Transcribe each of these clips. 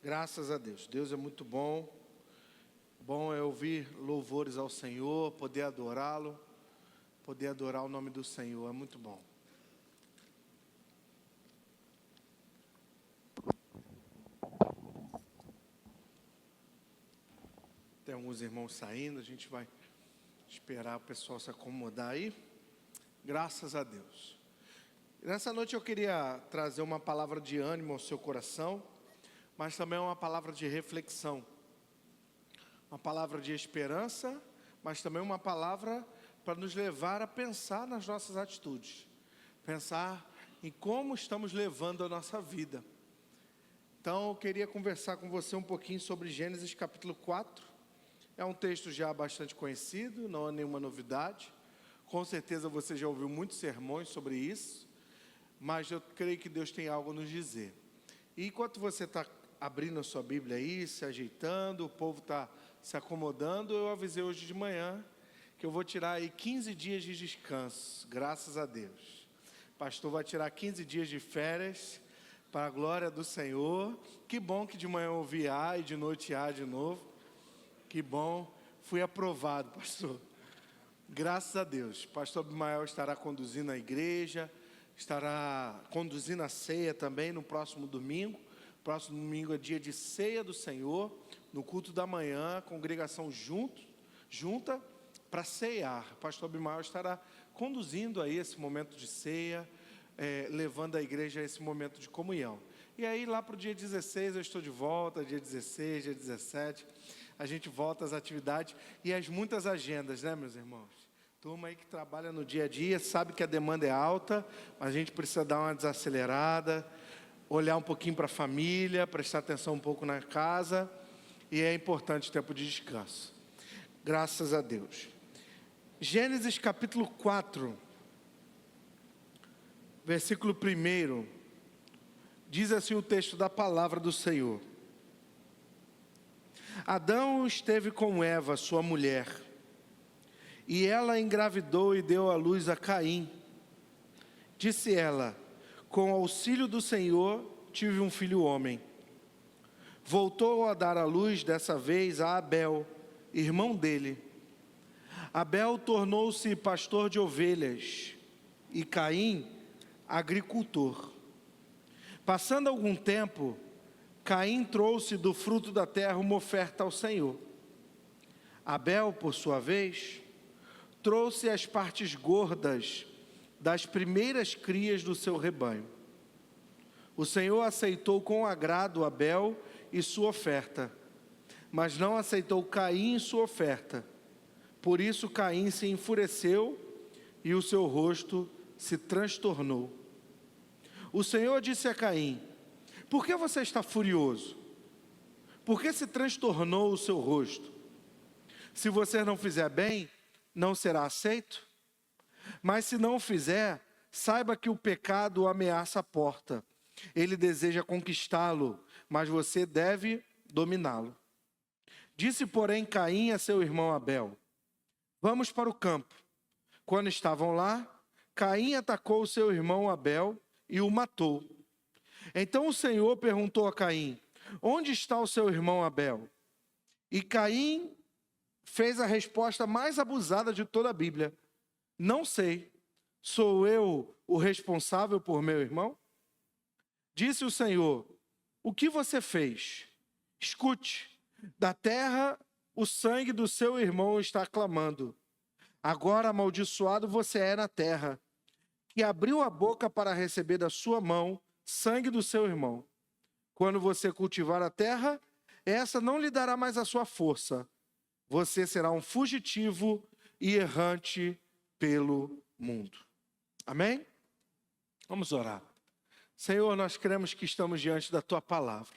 Graças a Deus. Deus é muito bom. Bom é ouvir louvores ao Senhor, poder adorá-lo, poder adorar o nome do Senhor. É muito bom. Tem alguns irmãos saindo, a gente vai esperar o pessoal se acomodar aí. Graças a Deus. Nessa noite eu queria trazer uma palavra de ânimo ao seu coração, mas também uma palavra de reflexão. Uma palavra de esperança, mas também uma palavra para nos levar a pensar nas nossas atitudes. Pensar em como estamos levando a nossa vida. Então eu queria conversar com você um pouquinho sobre Gênesis capítulo 4. É um texto já bastante conhecido, não é nenhuma novidade. Com certeza você já ouviu muitos sermões sobre isso, mas eu creio que Deus tem algo a nos dizer. E enquanto você está abrindo a sua Bíblia aí, se ajeitando, o povo está se acomodando, eu avisei hoje de manhã que eu vou tirar aí 15 dias de descanso, graças a Deus. O pastor vai tirar 15 dias de férias, para a glória do Senhor. Que bom que de manhã eu ouvi A e de noite A de novo. Que bom, fui aprovado, pastor. Graças a Deus. Pastor Abimael estará conduzindo a igreja, estará conduzindo a ceia também no próximo domingo. Próximo domingo é dia de ceia do Senhor, no culto da manhã, a congregação junta para ceiar. O pastor Abimael estará conduzindo aí esse momento de ceia, levando a igreja a esse momento de comunhão. E aí lá para o dia 16 eu estou de volta, dia 16, dia 17, a gente volta às atividades e às muitas agendas, né, meus irmãos? Turma aí que trabalha no dia a dia, sabe que a demanda é alta, mas a gente precisa dar uma desacelerada, olhar um pouquinho para a família, prestar atenção um pouco na casa, e é importante o tempo de descanso. Graças a Deus. Gênesis capítulo 4, versículo 1, diz assim o texto da palavra do Senhor. Adão esteve com Eva, sua mulher, e ela engravidou e deu à luz a Caim. Disse ela: com auxílio do Senhor, tive um filho homem. Voltou a dar à luz, dessa vez, a Abel, irmão dele. Abel tornou-se pastor de ovelhas, e Caim, agricultor. Passando algum tempo, Caim trouxe do fruto da terra uma oferta ao Senhor. Abel, por sua vez, trouxe as partes gordas das primeiras crias do seu rebanho. O Senhor aceitou com agrado Abel e sua oferta, mas não aceitou Caim e sua oferta. Por isso Caim se enfureceu e o seu rosto se transtornou. O Senhor disse a Caim: por que você está furioso? Por que se transtornou o seu rosto? Se você não fizer bem, não será aceito? Mas se não o fizer, saiba que o pecado ameaça a porta. Ele deseja conquistá-lo, mas você deve dominá-lo. Disse, porém, Caim a seu irmão Abel: vamos para o campo. Quando estavam lá, Caim atacou o seu irmão Abel e o matou. Então o Senhor perguntou a Caim: onde está o seu irmão Abel? E Caim fez a resposta mais abusada de toda a Bíblia: não sei, sou eu o responsável por meu irmão? Disse o Senhor: o que você fez? Escute, da terra o sangue do seu irmão está clamando. Agora amaldiçoado você é na terra, que abriu a boca para receber da sua mão sangue do seu irmão. Quando você cultivar a terra, essa não lhe dará mais a sua força. Você será um fugitivo e errante pelo mundo. Amém? Vamos orar. Senhor, nós cremos que estamos diante da Tua palavra.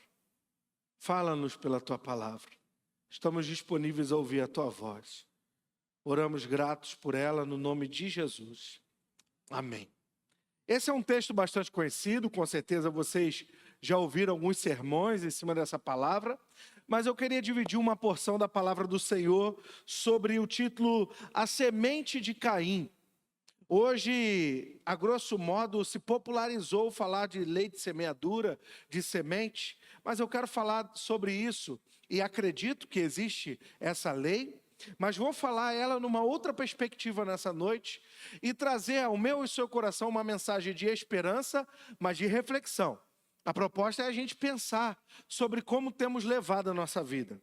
Fala-nos pela Tua palavra. Estamos disponíveis a ouvir a Tua voz. Oramos gratos por ela no nome de Jesus. Amém. Esse é um texto bastante conhecido, com certeza vocês já ouviram alguns sermões em cima dessa palavra, mas eu queria dividir uma porção da palavra do Senhor sobre o título A Semente de Caim. Hoje, a grosso modo, se popularizou falar de lei de semeadura, de semente, mas eu quero falar sobre isso, e acredito que existe essa lei, mas vou falar ela numa outra perspectiva nessa noite, e trazer ao meu e ao seu coração uma mensagem de esperança, mas de reflexão. A proposta é a gente pensar sobre como temos levado a nossa vida.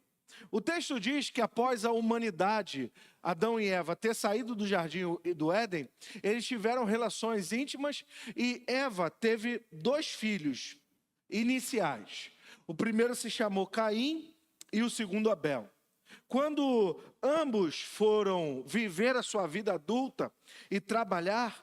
O texto diz que após a humanidade, Adão e Eva, ter saído do jardim do Éden, eles tiveram relações íntimas e Eva teve 2 filhos iniciais. O primeiro se chamou Caim e o segundo Abel. Quando ambos foram viver a sua vida adulta e trabalhar,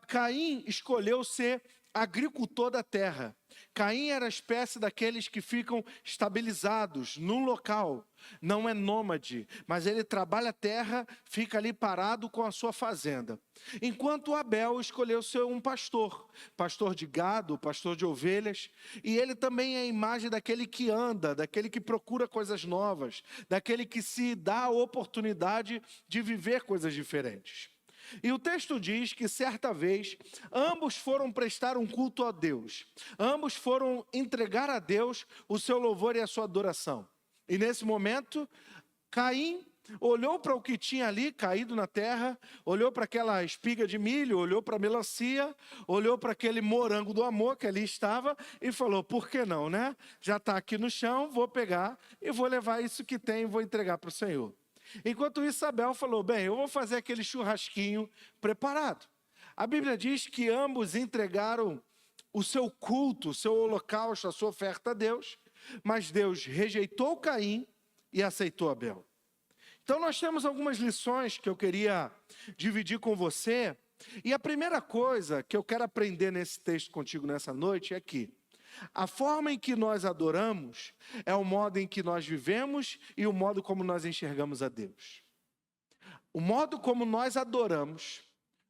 Caim escolheu ser agricultor da terra. Caim era a espécie daqueles que ficam estabilizados num local, não é nômade, mas ele trabalha a terra, fica ali parado com a sua fazenda. Enquanto Abel escolheu ser um pastor de gado, pastor de ovelhas, e ele também é a imagem daquele que anda, daquele que procura coisas novas, daquele que se dá a oportunidade de viver coisas diferentes. E o texto diz que certa vez, ambos foram prestar um culto a Deus. Ambos foram entregar a Deus o seu louvor e a sua adoração. E nesse momento, Caim olhou para o que tinha ali caído na terra, olhou para aquela espiga de milho, olhou para a melancia, olhou para aquele morango do amor que ali estava e falou, por que não, né? Já está aqui no chão, vou pegar e vou levar isso que tem e vou entregar para o Senhor. Enquanto isso, Abel falou, bem, eu vou fazer aquele churrasquinho preparado. A Bíblia diz que ambos entregaram o seu culto, o seu holocausto, a sua oferta a Deus, mas Deus rejeitou Caim e aceitou Abel. Então nós temos algumas lições que eu queria dividir com você, e a primeira coisa que eu quero aprender nesse texto contigo nessa noite é que a forma em que nós adoramos é o modo em que nós vivemos e o modo como nós enxergamos a Deus. O modo como nós adoramos,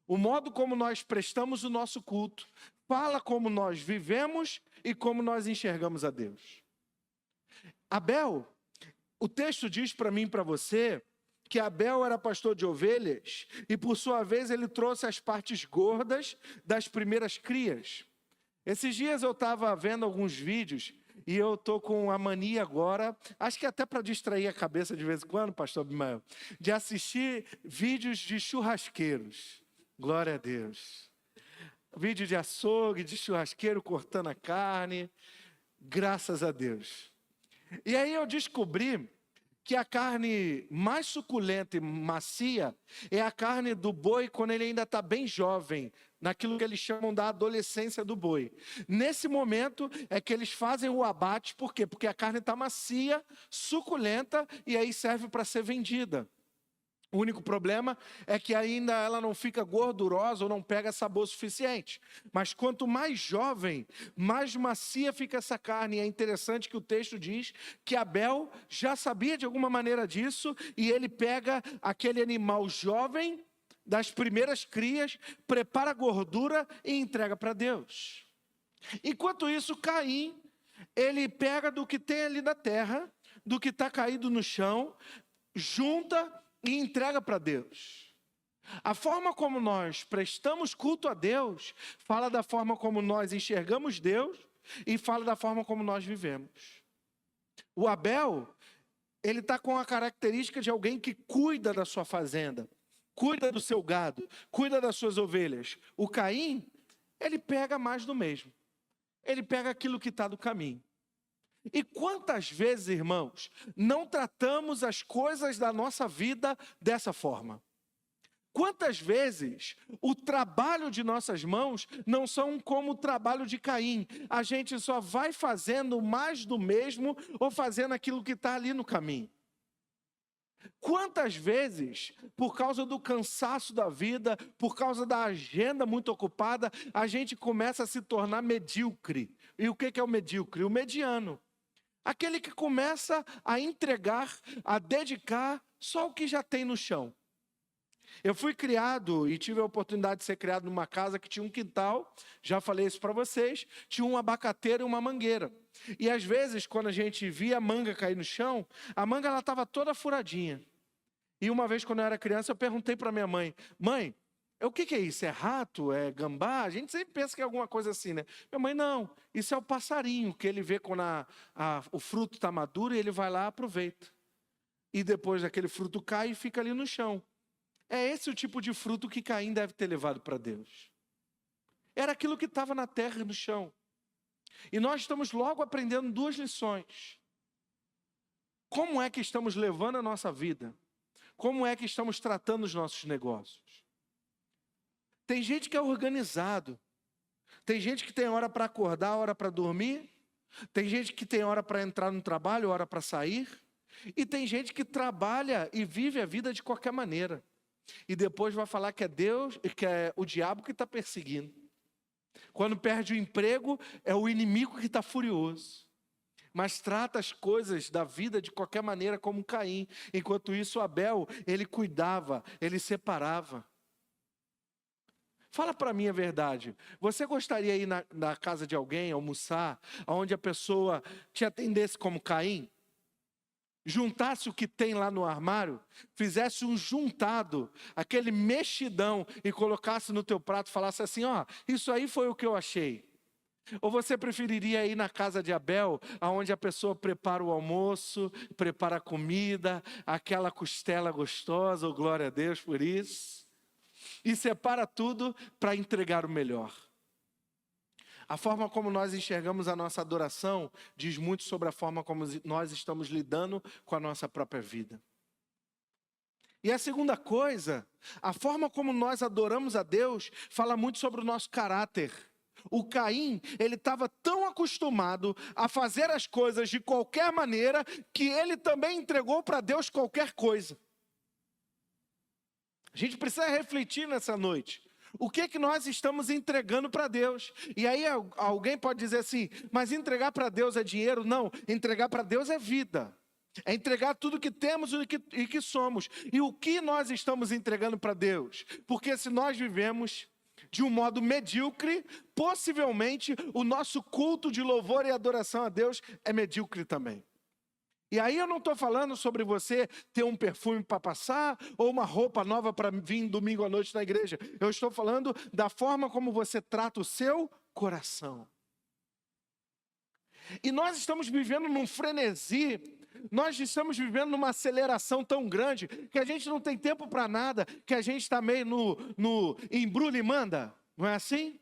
o modo como nós prestamos o nosso culto, fala como nós vivemos e como nós enxergamos a Deus. Abel, o texto diz para mim e para você que Abel era pastor de ovelhas e por sua vez ele trouxe as partes gordas das primeiras crias. Esses dias eu estava vendo alguns vídeos e eu estou com a mania agora, acho que até para distrair a cabeça de vez em quando, pastor Abimael, de assistir vídeos de churrasqueiros. Glória a Deus. Vídeo de açougue, de churrasqueiro cortando a carne, graças a Deus. E aí eu descobri que a carne mais suculenta e macia é a carne do boi quando ele ainda está bem jovem, naquilo que eles chamam da adolescência do boi. Nesse momento é que eles fazem o abate, por quê? Porque a carne está macia, suculenta e aí serve para ser vendida. O único problema é que ainda ela não fica gordurosa ou não pega sabor suficiente. Mas quanto mais jovem, mais macia fica essa carne. E é interessante que o texto diz que Abel já sabia de alguma maneira disso e ele pega aquele animal jovem das primeiras crias, prepara a gordura e entrega para Deus. Enquanto isso, Caim, ele pega do que tem ali na terra, do que está caído no chão, junta e entrega para Deus. A forma como nós prestamos culto a Deus fala da forma como nós enxergamos Deus e fala da forma como nós vivemos. O Abel, ele está com a característica de alguém que cuida da sua fazenda, cuida do seu gado, cuida das suas ovelhas. O Caim, ele pega mais do mesmo. Ele pega aquilo que está do caminho. E quantas vezes, irmãos, não tratamos as coisas da nossa vida dessa forma? Quantas vezes o trabalho de nossas mãos não são como o trabalho de Caim? A gente só vai fazendo mais do mesmo ou fazendo aquilo que está ali no caminho. Quantas vezes, por causa do cansaço da vida, por causa da agenda muito ocupada, a gente começa a se tornar medíocre. E o que é o medíocre? O mediano. Aquele que começa a entregar, a dedicar só o que já tem no chão. Eu fui criado e tive a oportunidade de ser criado numa casa que tinha um quintal, já falei isso para vocês, tinha um abacateiro e uma mangueira. E às vezes, quando a gente via a manga cair no chão, a manga estava toda furadinha. E uma vez, quando eu era criança, eu perguntei para minha mãe, mãe, O que é isso? É rato? É gambá? A gente sempre pensa que é alguma coisa assim, né? Minha mãe, não. Isso é o passarinho, que ele vê quando o fruto está maduro e ele vai lá e aproveita. E depois aquele fruto cai e fica ali no chão. É esse o tipo de fruto que Caim deve ter levado para Deus. Era aquilo que estava na terra e no chão. E nós estamos logo aprendendo duas lições. Como é que estamos levando a nossa vida? Como é que estamos tratando os nossos negócios? Tem gente que é organizado. Tem gente que tem hora para acordar, hora para dormir. Tem gente que tem hora para entrar no trabalho, hora para sair. E tem gente que trabalha e vive a vida de qualquer maneira. E depois vai falar que é Deus, que é o diabo que está perseguindo. Quando perde o emprego, é o inimigo que está furioso. Mas trata as coisas da vida de qualquer maneira como Caim. Enquanto isso, Abel, ele cuidava, ele separava. Fala para mim a verdade. Você gostaria de ir na casa de alguém, almoçar, onde a pessoa te atendesse como Caim? Juntasse o que tem lá no armário, fizesse um juntado, aquele mexidão, e colocasse no teu prato e falasse assim, ó, isso aí foi o que eu achei. Ou você preferiria ir na casa de Abel, onde a pessoa prepara o almoço, prepara a comida, aquela costela gostosa, oh, glória a Deus por isso, e separa tudo para entregar o melhor. A forma como nós enxergamos a nossa adoração diz muito sobre a forma como nós estamos lidando com a nossa própria vida. E a segunda coisa, a forma como nós adoramos a Deus fala muito sobre o nosso caráter. O Caim, ele estava tão acostumado a fazer as coisas de qualquer maneira que ele também entregou para Deus qualquer coisa. A gente precisa refletir nessa noite. O que é que nós estamos entregando para Deus? E aí alguém pode dizer assim, mas entregar para Deus é dinheiro? Não, entregar para Deus é vida. É entregar tudo que temos e que somos. E o que nós estamos entregando para Deus? Porque se nós vivemos de um modo medíocre, possivelmente o nosso culto de louvor e adoração a Deus é medíocre também. E aí eu não estou falando sobre você ter um perfume para passar ou uma roupa nova para vir domingo à noite na igreja. Eu estou falando da forma como você trata o seu coração. E nós estamos vivendo num frenesi, nós estamos vivendo numa aceleração tão grande que a gente não tem tempo para nada, que a gente está meio no embrulha e manda, não é assim?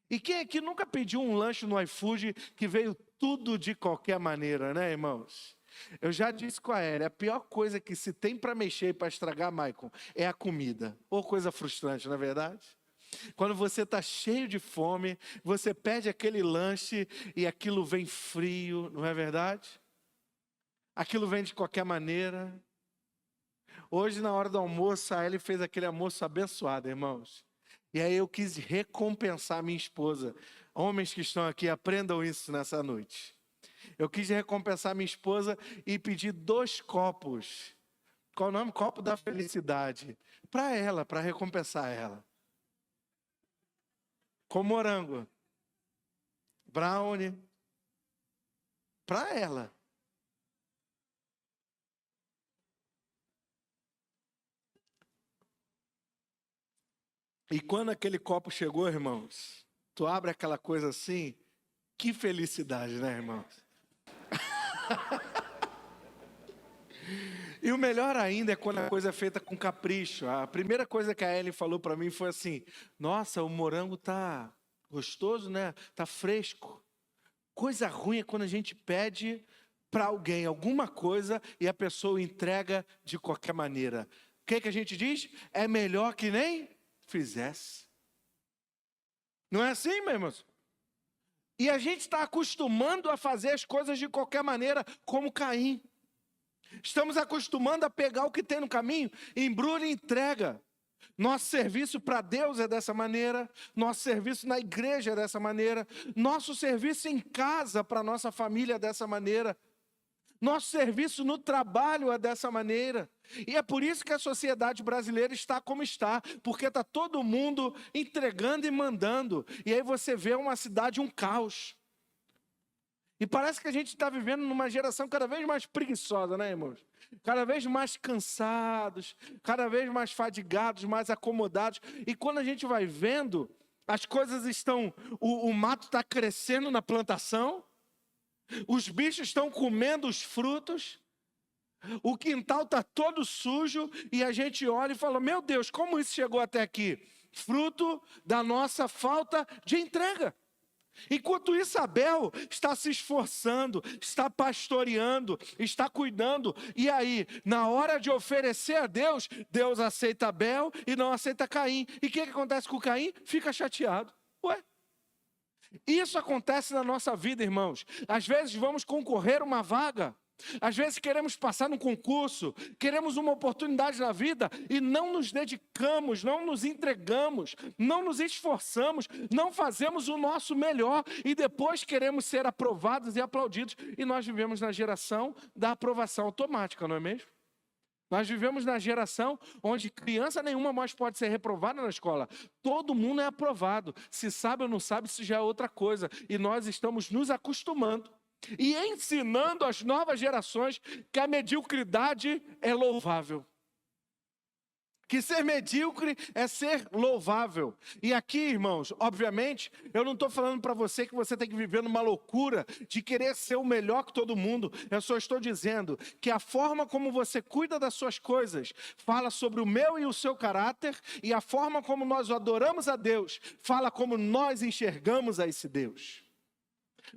E quem aqui nunca pediu um lanche no iFood que veio tudo de qualquer maneira, né, irmãos? Eu já disse com a Eri, a pior coisa que se tem para mexer e para estragar, Maicon, é a comida. Ou coisa frustrante, não é verdade? Quando você está cheio de fome, você pede aquele lanche e aquilo vem frio, não é verdade? Aquilo vem de qualquer maneira. Hoje, na hora do almoço, a Eri fez aquele almoço abençoado, irmãos. E aí eu quis recompensar minha esposa. Homens que estão aqui, aprendam isso nessa noite. Eu quis recompensar minha esposa e pedir 2 copos. Qual o nome? Copo da felicidade. Para ela, para recompensar ela. Com morango. Brownie. Para ela. E quando aquele copo chegou, irmãos, tu abre aquela coisa assim, que felicidade, né, irmãos? E o melhor ainda é quando a coisa é feita com capricho. A primeira coisa que a Ellen falou para mim foi assim, nossa, o morango tá gostoso, né? Tá fresco. Coisa ruim é quando a gente pede para alguém alguma coisa e a pessoa entrega de qualquer maneira. O que a gente diz? É melhor que nem fizesse. Não é assim, meus irmãos? E a gente está acostumando a fazer as coisas de qualquer maneira, como Caim. Estamos acostumando a pegar o que tem no caminho, embrulha e entrega. Nosso serviço para Deus é dessa maneira, nosso serviço na igreja é dessa maneira, nosso serviço em casa para nossa família é dessa maneira, nosso serviço no trabalho é dessa maneira. E é por isso que a sociedade brasileira está como está, porque está todo mundo entregando e mandando. E aí você vê uma cidade, um caos. E parece que a gente está vivendo numa geração cada vez mais preguiçosa, né, irmãos? Cada vez mais cansados, cada vez mais fadigados, mais acomodados. E quando a gente vai vendo, as coisas estão... O mato está crescendo na plantação, os bichos estão comendo os frutos, o quintal está todo sujo, e a gente olha e fala, meu Deus, como isso chegou até aqui? Fruto da nossa falta de entrega. Enquanto isso, Abel está se esforçando, está pastoreando, está cuidando. E aí, na hora de oferecer a Deus, Deus aceita Abel e não aceita Caim. E o que acontece com Caim? Fica chateado. Ué? Isso acontece na nossa vida, irmãos. Às vezes vamos concorrer uma vaga. Às vezes queremos passar num concurso, queremos uma oportunidade na vida e não nos dedicamos, não nos entregamos, não nos esforçamos, não fazemos o nosso melhor e depois queremos ser aprovados e aplaudidos. E nós vivemos na geração da aprovação automática, não é mesmo? Nós vivemos na geração onde criança nenhuma mais pode ser reprovada na escola. Todo mundo é aprovado. Se sabe ou não sabe, isso já é outra coisa. E nós estamos nos acostumando e ensinando às novas gerações que a mediocridade é louvável. Que ser medíocre é ser louvável. E aqui, irmãos, obviamente, eu não estou falando para você que você tem que viver numa loucura de querer ser o melhor que todo mundo. Eu só estou dizendo que a forma como você cuida das suas coisas fala sobre o meu e o seu caráter, e a forma como nós adoramos a Deus fala como nós enxergamos a esse Deus.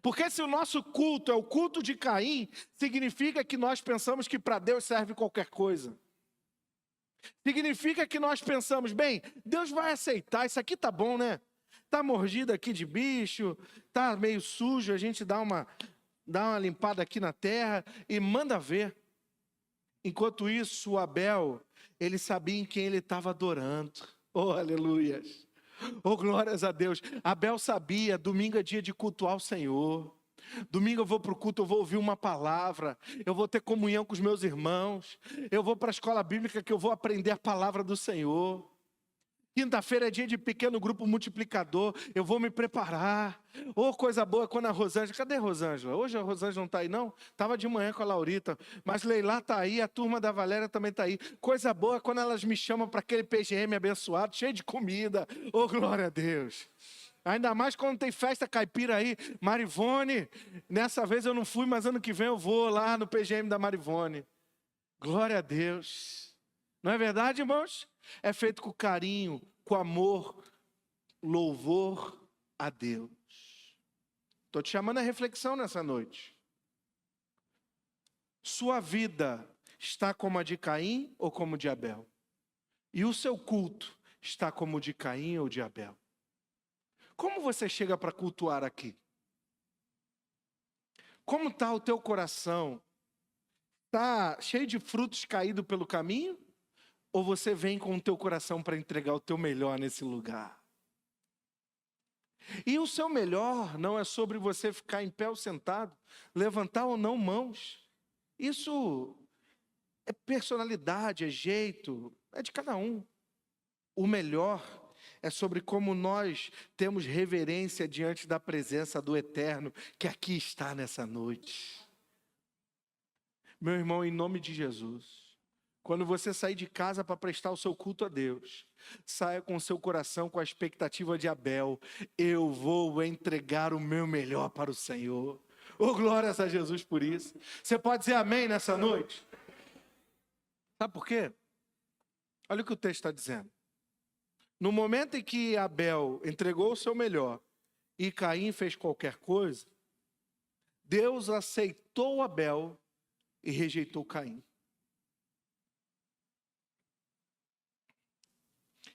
Porque se o nosso culto é o culto de Caim, significa que nós pensamos que para Deus serve qualquer coisa. Significa que nós pensamos, bem, Deus vai aceitar, isso aqui tá bom, né? Tá mordido aqui de bicho, tá meio sujo, a gente dá uma limpada aqui na terra e manda ver. Enquanto isso, o Abel, ele sabia em quem ele estava adorando. Oh, aleluias! Oh, glórias a Deus. Abel sabia, domingo é dia de cultuar o Senhor. Domingo eu vou para o culto, eu vou ouvir uma palavra. Eu vou ter comunhão com os meus irmãos. Eu vou para a escola bíblica que eu vou aprender a palavra do Senhor. Quinta-feira é dia de pequeno grupo multiplicador. Eu vou me preparar. Oh, coisa boa quando a Rosângela... Cadê a Rosângela? Hoje a Rosângela não está aí, não? Estava de manhã com a Laurita. Mas Leilá está aí, a turma da Valéria também está aí. Coisa boa quando elas me chamam para aquele PGM abençoado, cheio de comida. Oh, glória a Deus. Ainda mais quando tem festa caipira aí. Marivone, nessa vez eu não fui, mas ano que vem eu vou lá no PGM da Marivone. Glória a Deus. Não é verdade, irmãos? É feito com carinho, com amor, louvor a Deus. Estou te chamando a reflexão nessa noite. Sua vida está como a de Caim ou como de Abel? E o seu culto está como o de Caim ou de Abel? Como você chega para cultuar aqui? Como está o teu coração? Está cheio de frutos caídos pelo caminho? Ou você vem com o teu coração para entregar o teu melhor nesse lugar? E o seu melhor não é sobre você ficar em pé ou sentado, levantar ou não mãos. Isso é personalidade, é jeito, é de cada um. O melhor é sobre como nós temos reverência diante da presença do Eterno, que aqui está nessa noite. Meu irmão, em nome de Jesus, quando você sair de casa para prestar o seu culto a Deus, saia com o seu coração com a expectativa de Abel. Eu vou entregar o meu melhor para o Senhor. Oh, glórias a Jesus por isso. Você pode dizer amém nessa noite? Sabe por quê? Olha o que o texto está dizendo. No momento em que Abel entregou o seu melhor e Caim fez qualquer coisa, Deus aceitou Abel e rejeitou Caim.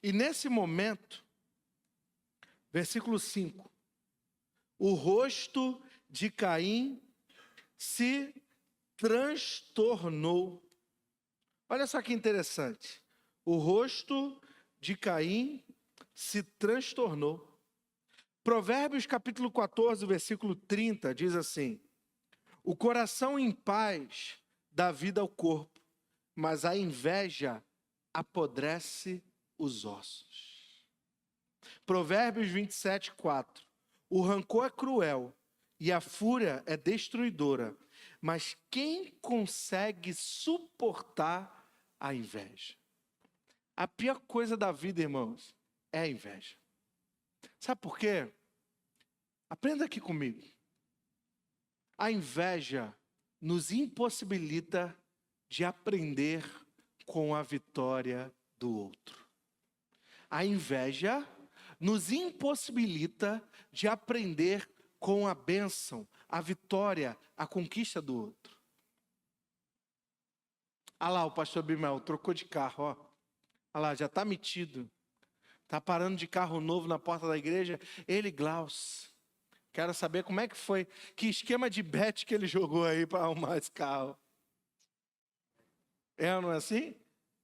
E nesse momento, versículo 5, o rosto de Caim se transtornou. Olha só que interessante. O rosto de Caim se transtornou. Provérbios capítulo 14, versículo 30, diz assim: o coração em paz dá vida ao corpo, mas a inveja apodrece os ossos. Provérbios 27, 4. O rancor é cruel e a fúria é destruidora. Mas quem consegue suportar a inveja? A pior coisa da vida, irmãos, é a inveja. Sabe por quê? Aprenda aqui comigo. A inveja nos impossibilita de aprender com a vitória do outro. A inveja nos impossibilita de aprender com a bênção, a vitória, a conquista do outro. Olha lá, o pastor Abimael trocou de carro, ó. Olha lá, já está metido. Está parando de carro novo na porta da igreja. Ele, Glaus. Quero saber como é que foi, que esquema de bet que ele jogou aí para arrumar esse carro. É ou não é assim?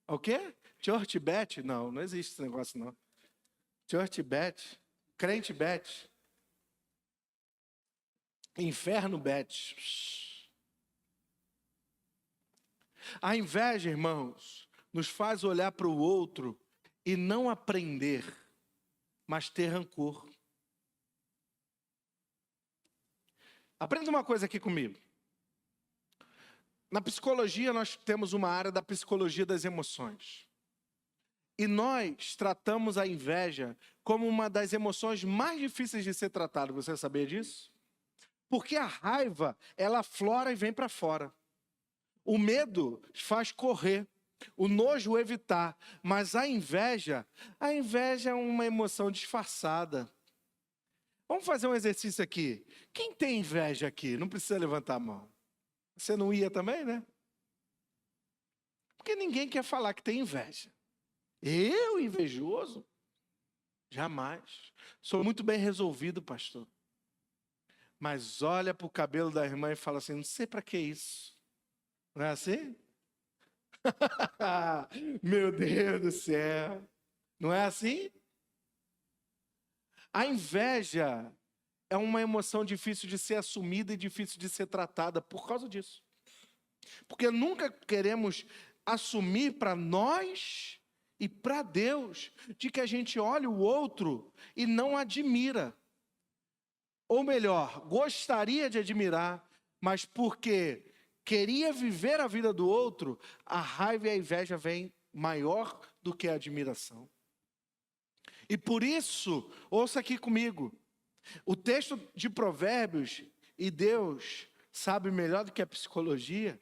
O quê? Church bet? Não, não existe esse negócio não. Church bet, crente bet, inferno bet. A inveja, irmãos, nos faz olhar para o outro e não aprender, mas ter rancor. Aprenda uma coisa aqui comigo. Na psicologia, nós temos uma área da psicologia das emoções. E nós tratamos a inveja como uma das emoções mais difíceis de ser tratada. Você sabia disso? Porque a raiva, ela aflora e vem para fora. O medo faz correr. O nojo evitar. Mas a inveja é uma emoção disfarçada. Vamos fazer um exercício aqui. Quem tem inveja aqui? Não precisa levantar a mão. Você não ia também, né? Porque ninguém quer falar que tem inveja. Eu, invejoso? Jamais. Sou muito bem resolvido, pastor. Mas olha para o cabelo da irmã e fala assim, não sei para que isso. Não é assim? Meu Deus do céu. Não é assim? A inveja é uma emoção difícil de ser assumida e difícil de ser tratada por causa disso. Porque nunca queremos assumir para nós e para Deus de que a gente olha o outro e não admira. Ou melhor, gostaria de admirar, mas porque queria viver a vida do outro, a raiva e a inveja vêm maior do que a admiração. E por isso, ouça aqui comigo, o texto de Provérbios, e Deus sabe melhor do que a psicologia,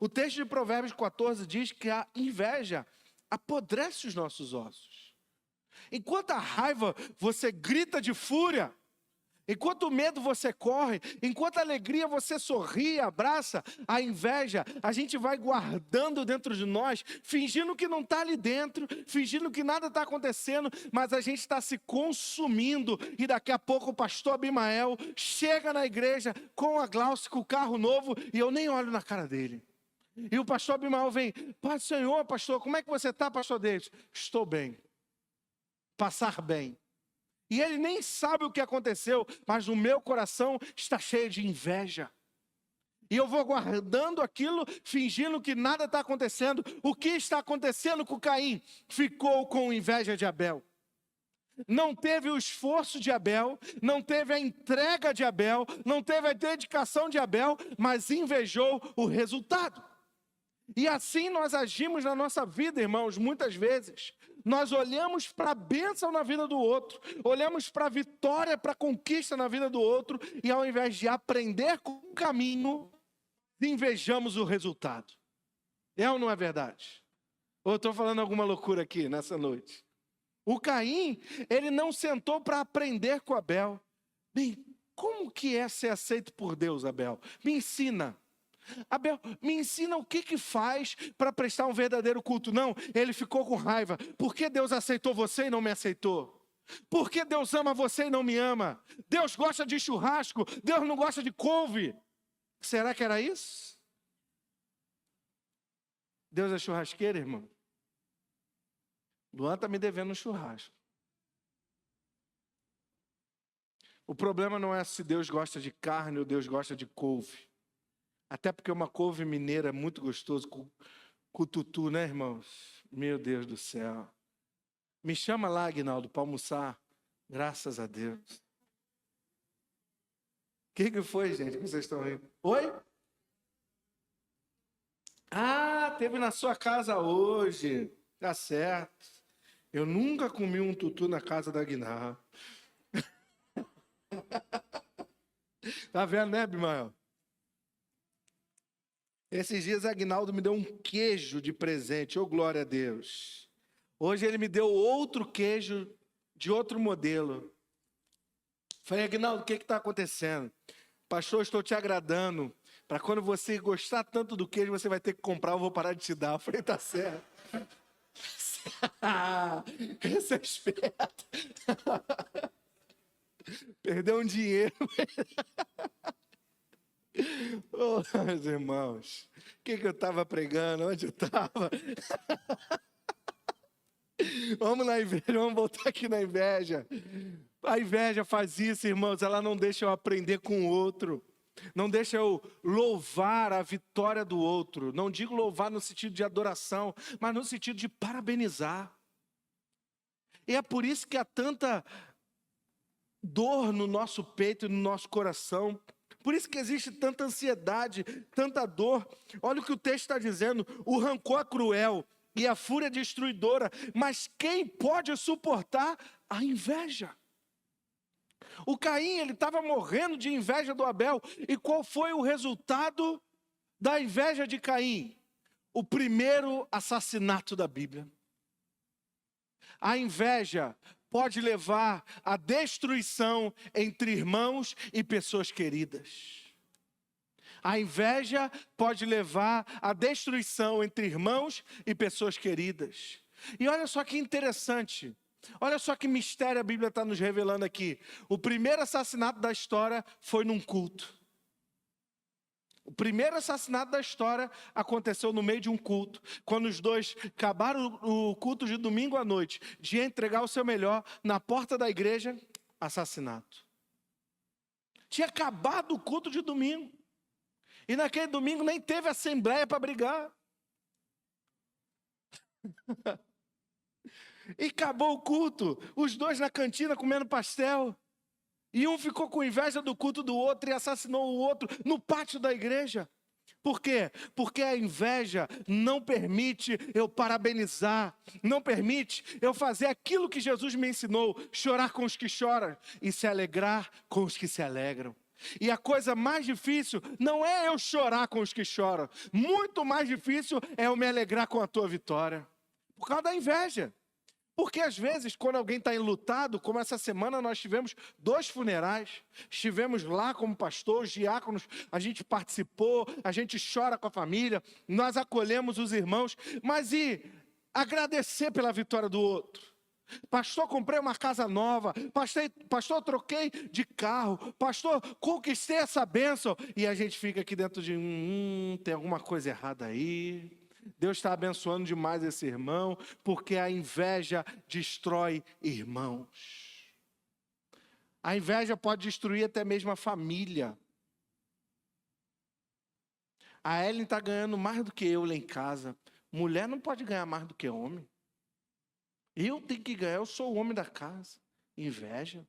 o texto de Provérbios 14 diz que a inveja apodrece os nossos ossos. Enquanto a raiva você grita de fúria, enquanto o medo você corre, enquanto a alegria você sorri, abraça, a inveja a gente vai guardando dentro de nós, fingindo que não está ali dentro, fingindo que nada está acontecendo, mas a gente está se consumindo e daqui a pouco o pastor Abimael chega na igreja com a Glaucia, com o carro novo e eu nem olho na cara dele. E o pastor Abimael vem, Pai Senhor, pastor, como é que você está, pastor David? Estou bem, passar bem. E ele nem sabe o que aconteceu, mas o meu coração está cheio de inveja. E eu vou guardando aquilo, fingindo que nada está acontecendo. O que está acontecendo com Caim? Ficou com inveja de Abel. Não teve o esforço de Abel, não teve a entrega de Abel, não teve a dedicação de Abel, mas invejou o resultado. E assim nós agimos na nossa vida, irmãos, muitas vezes. Nós olhamos para a bênção na vida do outro, olhamos para a vitória, para a conquista na vida do outro, e ao invés de aprender com o caminho, invejamos o resultado. É ou não é verdade? Ou eu estou falando alguma loucura aqui nessa noite? O Caim, ele não sentou para aprender com Abel. Bem, como que é ser aceito por Deus, Abel? Me ensina. Abel, me ensina o que faz para prestar um verdadeiro culto. Não, ele ficou com raiva. Por que Deus aceitou você e não me aceitou? Por que Deus ama você e não me ama? Deus gosta de churrasco, Deus não gosta de couve. Será que era isso? Deus é churrasqueiro, irmão? Luan está me devendo um churrasco. O problema não é se Deus gosta de carne ou Deus gosta de couve. Até porque uma couve mineira é muito gostoso com tutu, né, irmãos? Meu Deus do céu. Me chama lá, Aguinaldo, para almoçar. Graças a Deus. que foi, gente, que vocês estão rindo? Oi? Ah, teve na sua casa hoje. Tá certo. Eu nunca comi um tutu na casa da Guiná. Tá vendo, né, Bimael? Esses dias Aguinaldo me deu um queijo de presente, ô glória a Deus. Hoje ele me deu outro queijo de outro modelo. Falei, Aguinaldo, o que está acontecendo? Pastor, estou te agradando. Para quando você gostar tanto do queijo, você vai ter que comprar, eu vou parar de te dar. Eu falei, tá certo. Esse é esperto. Perdeu um dinheiro. Oh, meus irmãos, o que eu estava pregando? Onde eu estava? Vamos na inveja, vamos voltar aqui na inveja. A inveja faz isso, irmãos, ela não deixa eu aprender com o outro. Não deixa eu louvar a vitória do outro. Não digo louvar no sentido de adoração, mas no sentido de parabenizar. E é por isso que há tanta dor no nosso peito e no nosso coração. Por isso que existe tanta ansiedade, tanta dor. Olha o que o texto está dizendo. O rancor é cruel e a fúria é destruidora. Mas quem pode suportar a inveja? O Caim, ele estava morrendo de inveja do Abel. E qual foi o resultado da inveja de Caim? O primeiro assassinato da Bíblia. A inveja pode levar à destruição entre irmãos e pessoas queridas. A inveja pode levar à destruição entre irmãos e pessoas queridas. E olha só que interessante. Olha só que mistério a Bíblia está nos revelando aqui. O primeiro assassinato da história foi num culto. O primeiro assassinato da história aconteceu no meio de um culto. Quando os dois acabaram o culto de domingo à noite, de entregar o seu melhor na porta da igreja, assassinato. Tinha acabado o culto de domingo. E naquele domingo nem teve assembleia para brigar. E acabou o culto, os dois na cantina comendo pastel. E um ficou com inveja do culto do outro e assassinou o outro no pátio da igreja. Por quê? Porque a inveja não permite eu parabenizar, não permite eu fazer aquilo que Jesus me ensinou, chorar com os que choram e se alegrar com os que se alegram. E a coisa mais difícil não é eu chorar com os que choram, muito mais difícil é eu me alegrar com a tua vitória, por causa da inveja. Porque às vezes, quando alguém está enlutado, como essa semana nós tivemos 2 funerais, estivemos lá como pastor, os diáconos, a gente participou, a gente chora com a família, nós acolhemos os irmãos, mas e agradecer pela vitória do outro? Pastor, comprei uma casa nova, pastor, troquei de carro, pastor, conquistei essa bênção, e a gente fica aqui dentro de, tem alguma coisa errada aí. Deus está abençoando demais esse irmão, porque a inveja destrói irmãos. A inveja pode destruir até mesmo a família. A Ellen está ganhando mais do que eu lá em casa. Mulher não pode ganhar mais do que homem. Eu tenho que ganhar, eu sou o homem da casa. Inveja.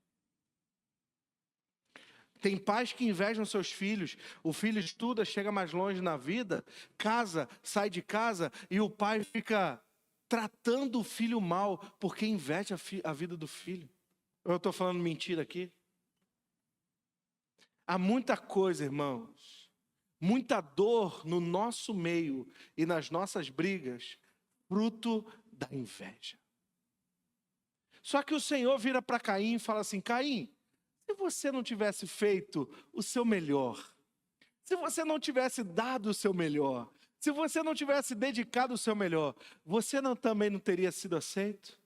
Tem pais que invejam seus filhos. O filho estuda, chega mais longe na vida, casa, sai de casa e o pai fica tratando o filho mal porque inveja a vida do filho. Eu estou falando mentira aqui? Há muita coisa, irmãos, muita dor no nosso meio e nas nossas brigas, fruto da inveja. Só que o Senhor vira para Caim e fala assim: Caim, se você não tivesse feito o seu melhor, se você não tivesse dado o seu melhor, se você não tivesse dedicado o seu melhor, você também não teria sido aceito?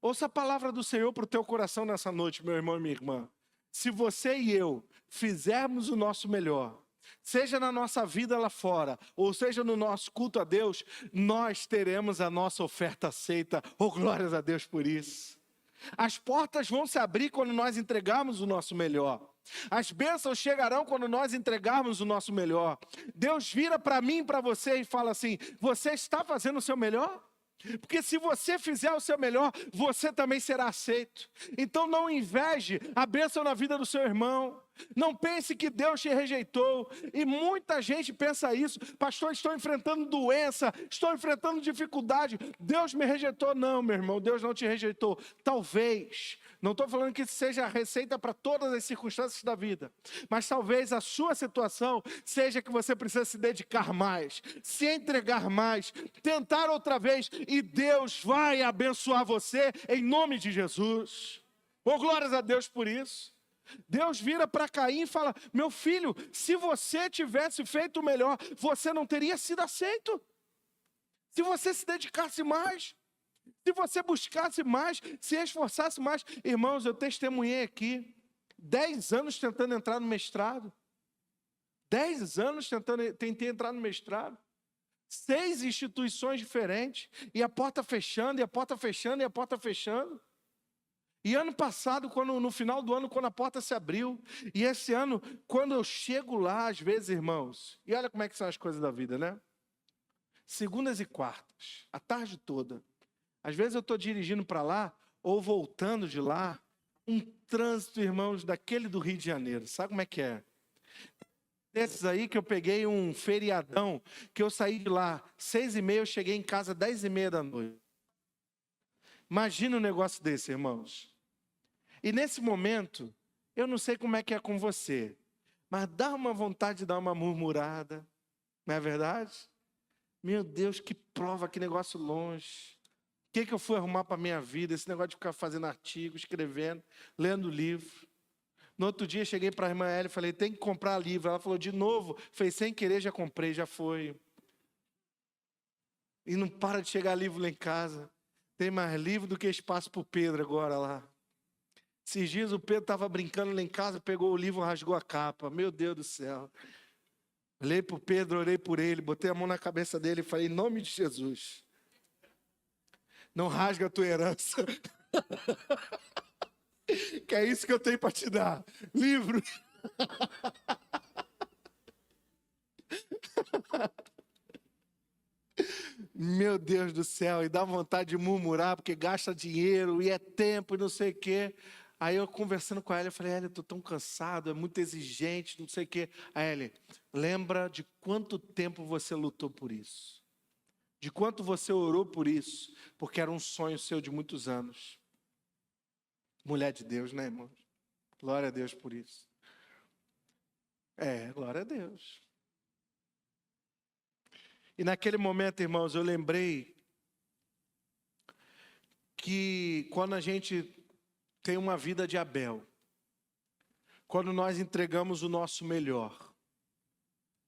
Ouça a palavra do Senhor para o teu coração nessa noite, meu irmão e minha irmã. Se você e eu fizermos o nosso melhor, seja na nossa vida lá fora, ou seja no nosso culto a Deus, nós teremos a nossa oferta aceita. Oh, glórias a Deus por isso. As portas vão se abrir quando nós entregarmos o nosso melhor. As bênçãos chegarão quando nós entregarmos o nosso melhor. Deus vira para mim e para você e fala assim: você está fazendo o seu melhor? Porque se você fizer o seu melhor, você também será aceito. Então não inveje a bênção na vida do seu irmão. Não pense que Deus te rejeitou. E muita gente pensa isso. Pastor, estou enfrentando doença, estou enfrentando dificuldade. Deus me rejeitou. Não, meu irmão, Deus não te rejeitou. Talvez, não estou falando que isso seja a receita para todas as circunstâncias da vida. Mas talvez a sua situação seja que você precisa se dedicar mais, se entregar mais, tentar outra vez. E Deus vai abençoar você em nome de Jesus. Oh, glórias a Deus por isso. Deus vira para Caim e fala: meu filho, se você tivesse feito o melhor, você não teria sido aceito. Se você se dedicasse mais, se você buscasse mais, se esforçasse mais. Irmãos, eu testemunhei aqui 10 anos tentando entrar no mestrado. 10 anos tentei entrar no mestrado. 6 instituições diferentes, e a porta fechando, e a porta fechando, e a porta fechando. E ano passado, no final do ano, quando a porta se abriu, e esse ano, quando eu chego lá, às vezes, irmãos, e olha como é que são as coisas da vida, né? Segundas e quartas, a tarde toda. Às vezes eu estou dirigindo para lá, ou voltando de lá, um trânsito, irmãos, daquele do Rio de Janeiro. Sabe como é que é? Desses aí que eu peguei um feriadão, que eu saí de lá 6h30, eu cheguei em casa 10h30 da noite. Imagina um negócio desse, irmãos. E nesse momento, eu não sei como é que é com você, mas dá uma vontade de dar uma murmurada, não é verdade? Meu Deus, que prova, que negócio longe. O que eu fui arrumar para a minha vida? Esse negócio de ficar fazendo artigo, escrevendo, lendo livro. No outro dia, cheguei para a irmã Elia e falei: tem que comprar livro. Ela falou: de novo? Falei: sem querer, já comprei, já foi. E não para de chegar livro lá em casa. Tem mais livro do que espaço para o Pedro agora lá. Esses dias o Pedro estava brincando lá em casa, pegou o livro e rasgou a capa. Meu Deus do céu. Olhei para o Pedro, orei por ele, botei a mão na cabeça dele e falei: em nome de Jesus, não rasga a tua herança. Que é isso que eu tenho para te dar. Livro. Meu Deus do céu, e dá vontade de murmurar, porque gasta dinheiro, e é tempo, e não sei o quê. Aí eu conversando com a Elia, eu falei: Elia, eu estou tão cansado, é muito exigente, não sei o quê. A Elia: lembra de quanto tempo você lutou por isso? De quanto você orou por isso? Porque era um sonho seu de muitos anos. Mulher de Deus, né, irmãos? Glória a Deus por isso. Glória a Deus. E naquele momento, irmãos, eu lembrei que quando a gente tem uma vida de Abel, quando nós entregamos o nosso melhor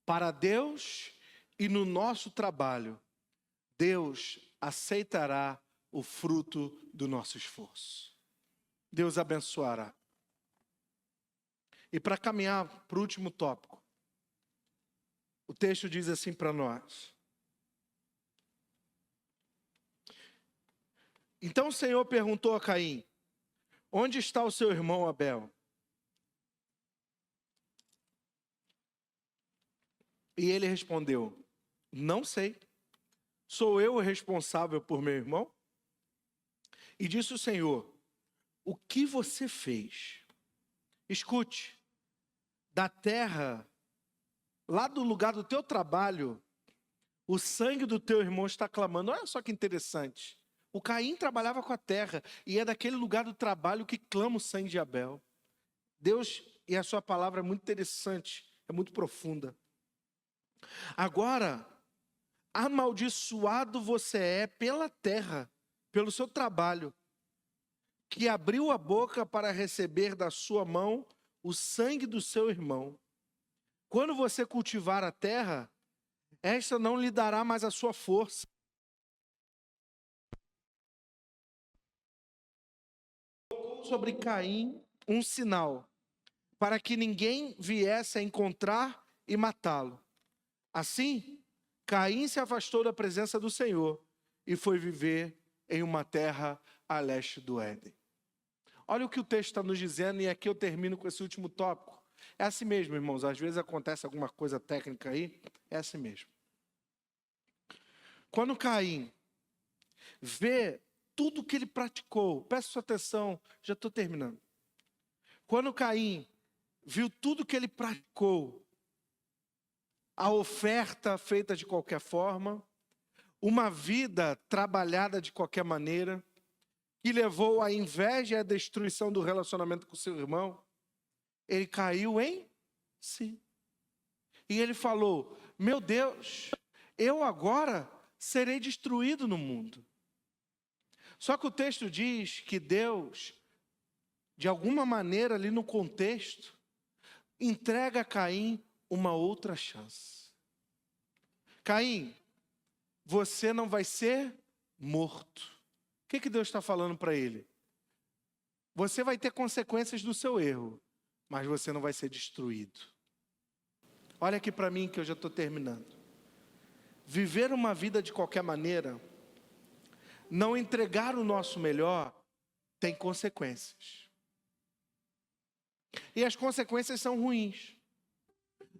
para Deus e no nosso trabalho, Deus aceitará o fruto do nosso esforço. Deus abençoará. E para caminhar para o último tópico, o texto diz assim para nós: então o Senhor perguntou a Caim: onde está o seu irmão Abel? E ele respondeu: não sei. Sou eu o responsável por meu irmão? E disse o Senhor: o que você fez? Escute, da terra, lá do lugar do teu trabalho, o sangue do teu irmão está clamando. Olha só que interessante. O Caim trabalhava com a terra, e é daquele lugar do trabalho que clama o sangue de Abel. Deus e a sua palavra é muito interessante, é muito profunda. Agora, amaldiçoado você é pela terra, pelo seu trabalho, que abriu a boca para receber da sua mão o sangue do seu irmão. Quando você cultivar a terra, esta não lhe dará mais a sua força. Sobre Caim um sinal, para que ninguém viesse a encontrar e matá-lo. Assim, Caim se afastou da presença do Senhor e foi viver em uma terra a leste do Éden. Olha o que o texto está nos dizendo, e aqui eu termino com esse último tópico. É assim mesmo, irmãos, às vezes acontece alguma coisa técnica aí, é assim mesmo. Quando Caim vê tudo que ele praticou. Presta sua atenção, já estou terminando. Quando Caim viu tudo que ele praticou, a oferta feita de qualquer forma, uma vida trabalhada de qualquer maneira, que levou à inveja e à destruição do relacionamento com seu irmão, ele caiu em si. E ele falou: meu Deus, eu agora serei destruído no mundo. Só que o texto diz que Deus, de alguma maneira ali no contexto, entrega a Caim uma outra chance. Caim, você não vai ser morto. O que Deus está falando para ele? Você vai ter consequências do seu erro, mas você não vai ser destruído. Olha aqui para mim que eu já estou terminando. Viver uma vida de qualquer maneira, não entregar o nosso melhor, tem consequências. E as consequências são ruins.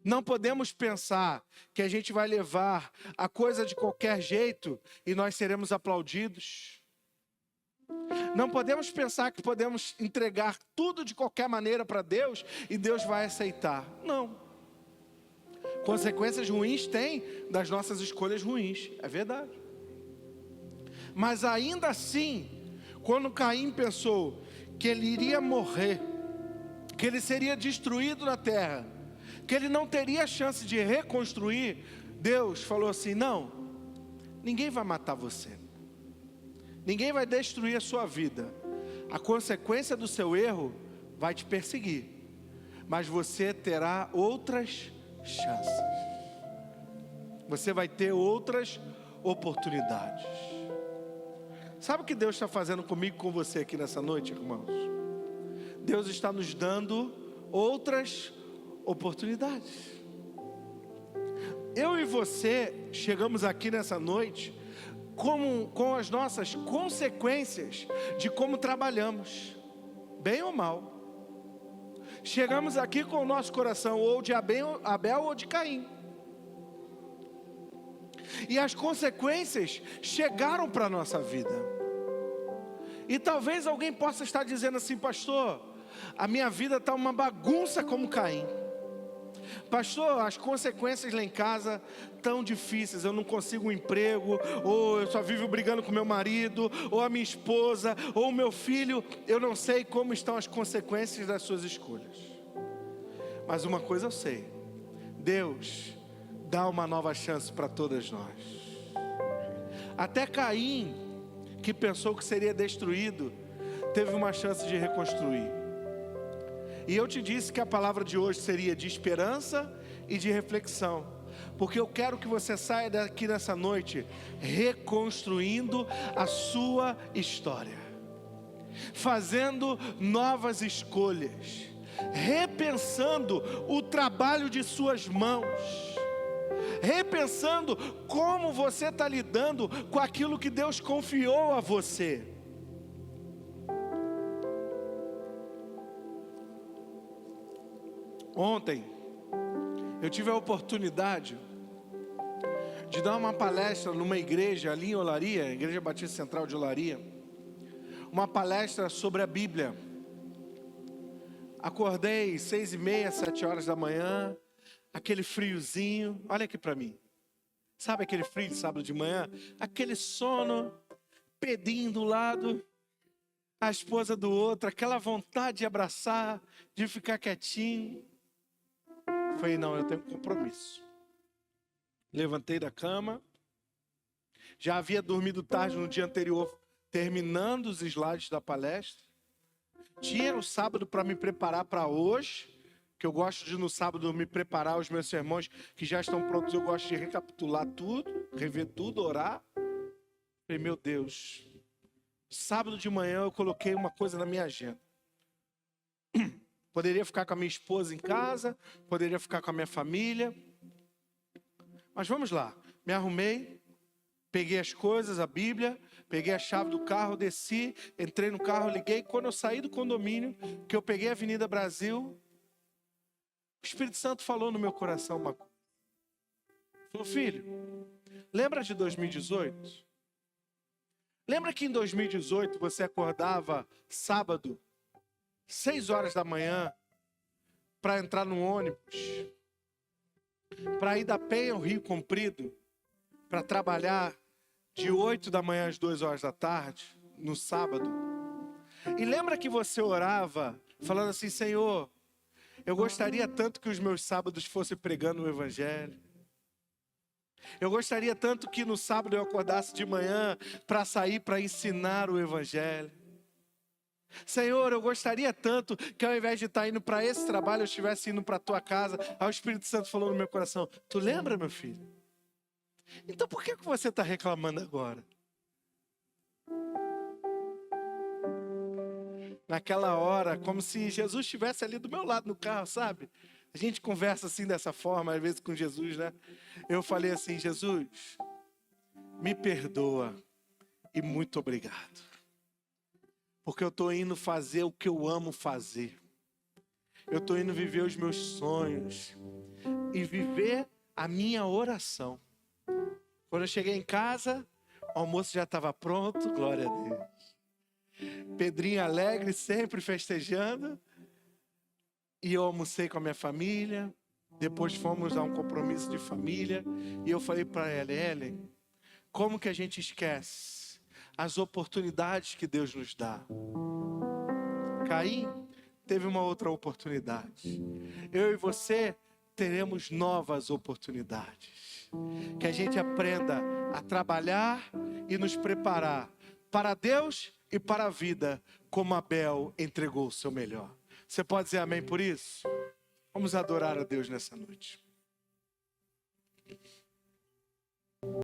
Não podemos pensar que a gente vai levar a coisa de qualquer jeito e nós seremos aplaudidos. Não podemos pensar que podemos entregar tudo de qualquer maneira para Deus e Deus vai aceitar. Não. Consequências ruins tem das nossas escolhas ruins, é verdade. Mas ainda assim, quando Caim pensou que ele iria morrer, que ele seria destruído na terra, que ele não teria chance de reconstruir, Deus falou assim: não, ninguém vai matar você, ninguém vai destruir a sua vida, a consequência do seu erro vai te perseguir, mas você terá outras chances, você vai ter outras oportunidades. Sabe o que Deus está fazendo comigo e com você aqui nessa noite, irmãos? Deus está nos dando outras oportunidades. Eu e você chegamos aqui nessa noite com as nossas consequências de como trabalhamos, bem ou mal. Chegamos aqui com o nosso coração ou de Abel ou de Caim. E as consequências chegaram para a nossa vida. E talvez alguém possa estar dizendo assim: pastor, a minha vida está uma bagunça como Caim. Pastor, as consequências lá em casa tão difíceis, eu não consigo um emprego, ou eu só vivo brigando com meu marido, ou a minha esposa, ou o meu filho, eu não sei como estão as consequências das suas escolhas. Mas uma coisa eu sei: Deus dá uma nova chance para todas nós. Até Caim, que pensou que seria destruído, teve uma chance de reconstruir. E eu te disse que a palavra de hoje seria de esperança e de reflexão, porque eu quero que você saia daqui nessa noite reconstruindo a sua história, fazendo novas escolhas, repensando o trabalho de suas mãos, repensando como você está lidando com aquilo que Deus confiou a você. Ontem, eu tive a oportunidade de dar uma palestra numa igreja ali em Olaria, Igreja Batista Central de Olaria, uma palestra sobre a Bíblia. Acordei 6h30, 7 da manhã, aquele friozinho, olha aqui para mim. Sabe aquele frio de sábado de manhã? Aquele sono, pedinho do lado, a esposa do outro, aquela vontade de abraçar, de ficar quietinho. Falei: não, eu tenho um compromisso. Levantei da cama, já havia dormido tarde no dia anterior, terminando os slides da palestra. Tinha o sábado para me preparar para hoje, que eu gosto de no sábado me preparar os meus sermões que já estão prontos. Eu gosto de recapitular tudo, rever tudo, orar. Falei: meu Deus, sábado de manhã eu coloquei uma coisa na minha agenda. Poderia ficar com a minha esposa em casa, poderia ficar com a minha família. Mas vamos lá, me arrumei, peguei as coisas, a Bíblia, peguei a chave do carro, desci, entrei no carro, liguei. Quando eu saí do condomínio, que eu peguei a Avenida Brasil, o Espírito Santo falou no meu coração uma coisa. Falou: filho, lembra de 2018? Lembra que em 2018 você acordava sábado, 6 horas da manhã, para entrar no ônibus, para ir da Penha ao Rio Comprido, para trabalhar de 8 da manhã às 2 horas da tarde, no sábado? E lembra que você orava, falando assim: Senhor, eu gostaria tanto que os meus sábados fossem pregando o Evangelho. Eu gostaria tanto que no sábado eu acordasse de manhã para sair para ensinar o Evangelho. Senhor, eu gostaria tanto que ao invés de estar indo para esse trabalho, eu estivesse indo para a tua casa. Aí o Espírito Santo falou no meu coração: tu lembra, meu filho? Então por que você está reclamando agora? Naquela hora, como se Jesus estivesse ali do meu lado no carro, sabe? A gente conversa assim dessa forma, às vezes com Jesus, né? Eu falei assim: Jesus, me perdoa e muito obrigado. Porque eu estou indo fazer o que eu amo fazer. Eu estou indo viver os meus sonhos e viver a minha oração. Quando eu cheguei em casa, o almoço já estava pronto, glória a Deus. Pedrinho alegre, sempre festejando. E eu almocei com a minha família. Depois fomos a um compromisso de família. E eu falei para ela: Ellen, como que a gente esquece as oportunidades que Deus nos dá? Caim teve uma outra oportunidade. Eu e você teremos novas oportunidades. Que a gente aprenda a trabalhar e nos preparar para Deus e para a vida, como Abel entregou o seu melhor. Você pode dizer amém por isso? Vamos adorar a Deus nessa noite.